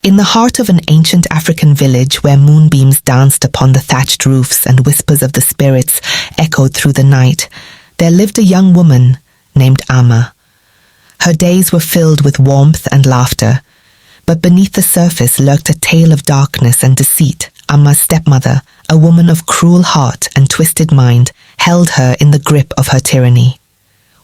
In the heart of an ancient African village where moonbeams danced upon the thatched roofs and whispers of the spirits echoed through the night, there lived a young woman named Amma. Her days were filled with warmth and laughter, but beneath the surface lurked a tale of darkness and deceit. Amma's stepmother, a woman of cruel heart and twisted mind, held her in the grip of her tyranny.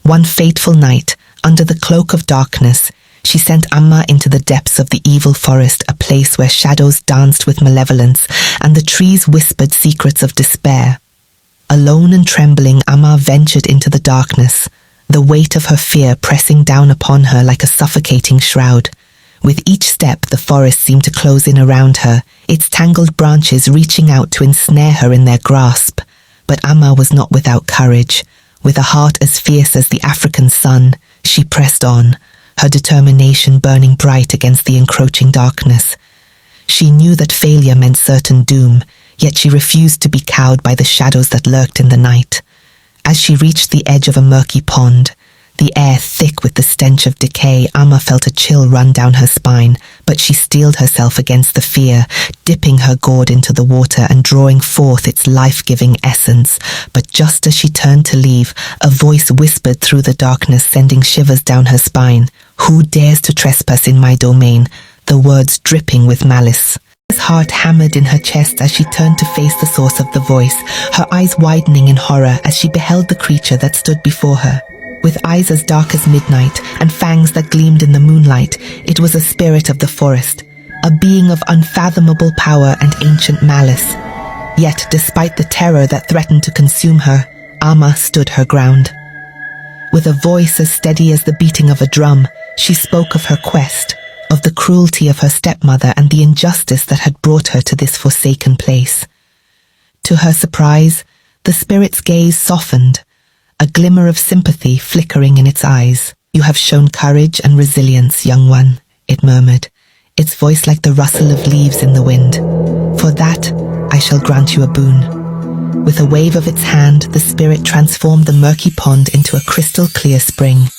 One fateful night, under the cloak of darkness, she sent Amma into the depths of the evil forest, a place where shadows danced with malevolence and the trees whispered secrets of despair. Alone and trembling, Amma ventured into the darkness, the weight of her fear pressing down upon her like a suffocating shroud. With each step, the forest seemed to close in around her, its tangled branches reaching out to ensnare her in their grasp. But Amma was not without courage. With a heart as fierce as the African sun, she pressed on, her determination burning bright against the encroaching darkness. She knew that failure meant certain doom, yet she refused to be cowed by the shadows that lurked in the night. As she reached the edge of a murky pond, the air thick with the stench of decay, Amma felt a chill run down her spine, but she steeled herself against the fear, dipping her gourd into the water and drawing forth its life-giving essence. But just as she turned to leave, a voice whispered through the darkness, sending shivers down her spine. "Who dares to trespass in my domain?" The words dripping with malice. Her heart hammered in her chest as she turned to face the source of the voice, her eyes widening in horror as she beheld the creature that stood before her. With eyes as dark as midnight and fangs that gleamed in the moonlight, it was a spirit of the forest, a being of unfathomable power and ancient malice. Yet, despite the terror that threatened to consume her, Amma stood her ground. With a voice as steady as the beating of a drum, she spoke of her quest, of the cruelty of her stepmother and the injustice that had brought her to this forsaken place. To her surprise, the spirit's gaze softened, a glimmer of sympathy flickering in its eyes. "You have shown courage and resilience, young one," it murmured, its voice like the rustle of leaves in the wind. "For that, I shall grant you a boon." With a wave of its hand, the spirit transformed the murky pond into a crystal-clear spring,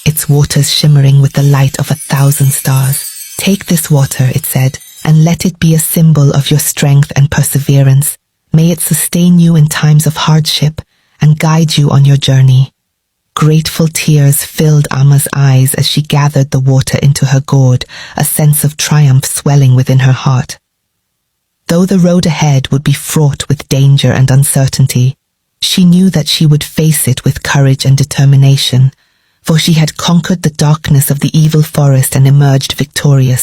its waters shimmering with the light of 1,000 stars. "Take this water," it said, "and let it be a symbol of your strength and perseverance. May it sustain you in times of hardship and guide you on your journey." Grateful tears filled Amma's eyes as she gathered the water into her gourd, a sense of triumph swelling within her heart. Though the road ahead would be fraught with danger and uncertainty, she knew that she would face it with courage and determination, for she had conquered the darkness of the evil forest and emerged victorious.